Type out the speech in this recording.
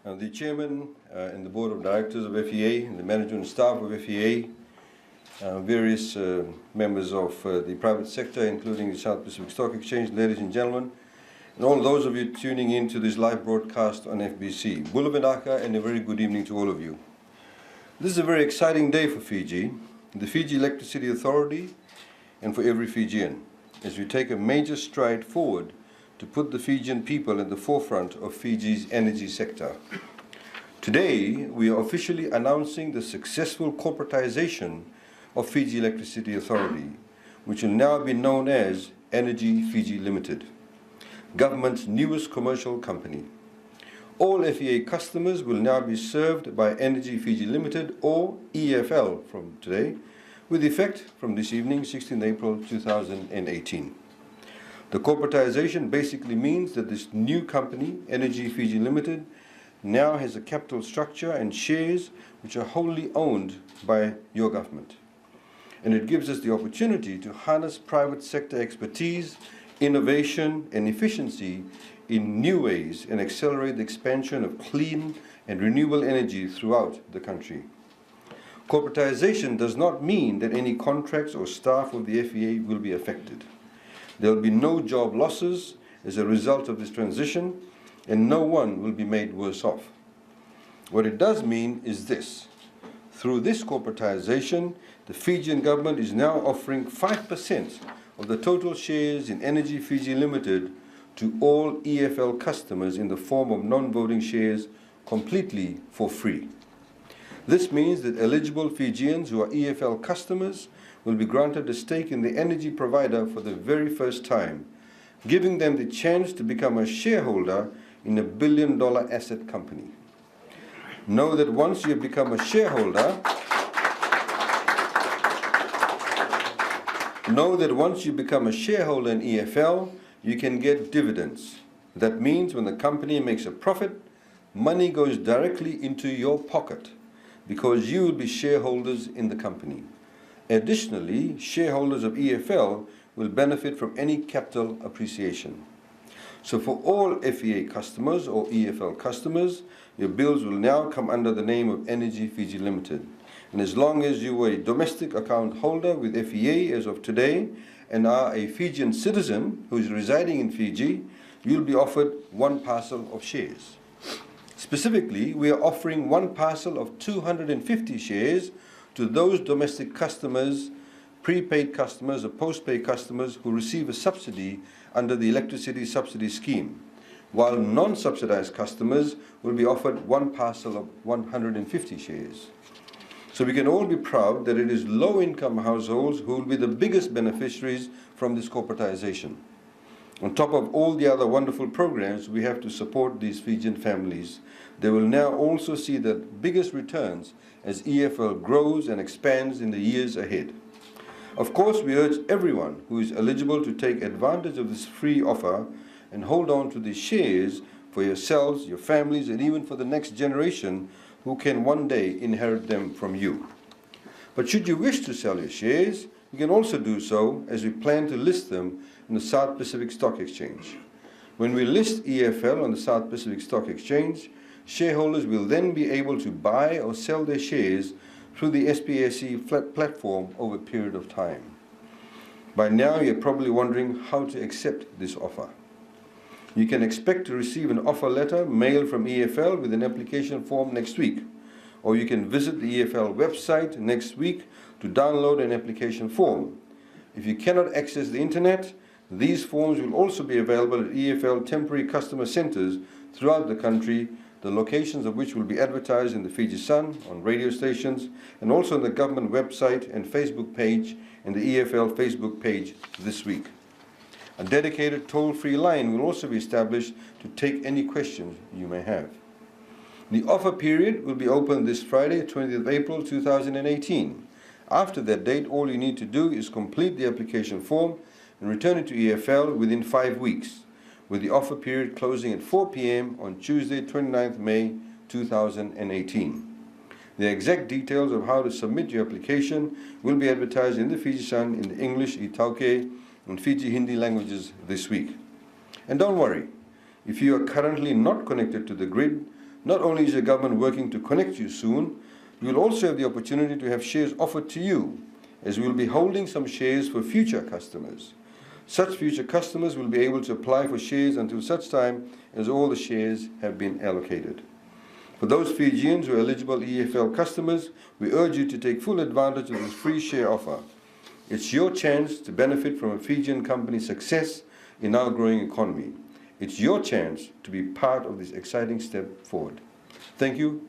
The Chairman and the Board of Directors of FEA, and the management and staff of FEA, various members of the private sector, including the South Pacific Stock Exchange, ladies and gentlemen, and all those of you tuning in to this live broadcast on FBC. Bula Benaka, and a very good evening to all of you. This is a very exciting day for Fiji, the Fiji Electricity Authority, and for every Fijian, as we take a major stride forward to put the Fijian people in the forefront of Fiji's energy sector. Today, we are officially announcing the successful corporatization of Fiji Electricity Authority, which will now be known as Energy Fiji Limited, government's newest commercial company. All FEA customers will now be served by Energy Fiji Limited, or EFL, from today, with effect from this evening, 16 April 2018. The corporatization basically means that this new company, Energy Fiji Limited, now has a capital structure and shares which are wholly owned by your government. And it gives us the opportunity to harness private sector expertise, innovation and efficiency in new ways and accelerate the expansion of clean and renewable energy throughout the country. Corporatization does not mean that any contracts or staff of the FEA will be affected. There will be no job losses as a result of this transition, and no one will be made worse off. What it does mean is this. Through this corporatization, the Fijian government is now offering 5% of the total shares in Energy Fiji Limited to all EFL customers in the form of non-voting shares completely for free. This means that eligible Fijians who are EFL customers will be granted a stake in the energy provider for the very first time, giving them the chance to become a shareholder in a billion-dollar asset company. Know that once you have become a shareholder, in EFL, you can get dividends. That means when the company makes a profit, money goes directly into your pocket because you will be shareholders in the company. Additionally, shareholders of EFL will benefit from any capital appreciation. So for all FEA customers or EFL customers, your bills will now come under the name of Energy Fiji Limited. And as long as you were a domestic account holder with FEA as of today and are a Fijian citizen who is residing in Fiji, you'll be offered one parcel of shares. Specifically, we are offering one parcel of 250 shares to those domestic customers, prepaid customers or postpaid customers who receive a subsidy under the Electricity Subsidy Scheme, while non-subsidized customers will be offered one parcel of 150 shares. So we can all be proud that it is low-income households who will be the biggest beneficiaries from this corporatization. On top of all the other wonderful programs we have to support these Fijian families, they will now also see the biggest returns as EFL grows and expands in the years ahead. Of course, we urge everyone who is eligible to take advantage of this free offer and hold on to these shares for yourselves, your families, and even for the next generation who can one day inherit them from you. But should you wish to sell your shares, you can also do so as we plan to list them in the South Pacific Stock Exchange. When we list EFL on the South Pacific Stock Exchange, shareholders will then be able to buy or sell their shares through the SPSE platform over a period of time. By now, you're probably wondering how to accept this offer. You can expect to receive an offer letter mailed from EFL with an application form next week, or you can visit the EFL website next week to download an application form. If you cannot access the internet, these forms will also be available at EFL temporary customer centers throughout the country, the locations of which will be advertised in the Fiji Sun, on radio stations, and also on the government website and Facebook page and the EFL Facebook page this week. A dedicated toll-free line will also be established to take any questions you may have. The offer period will be open this Friday, 20th April 2018. After that date, all you need to do is complete the application form and return it to EFL within 5 weeks, with the offer period closing at 4 p.m. on Tuesday, 29th May 2018. The exact details of how to submit your application will be advertised in the Fiji Sun in the English, Itauke, and Fiji Hindi languages this week. And don't worry, if you are currently not connected to the grid, Not only is the government working to connect you soon, you will also have the opportunity to have shares offered to you, as we will be holding some shares for future customers. Such future customers will be able to apply for shares until such time as all the shares have been allocated. For those Fijians who are eligible EFL customers, we urge you to take full advantage of this free share offer. It's your chance to benefit from a Fijian company's success in our growing economy. It's your chance to be part of this exciting step forward. Thank you.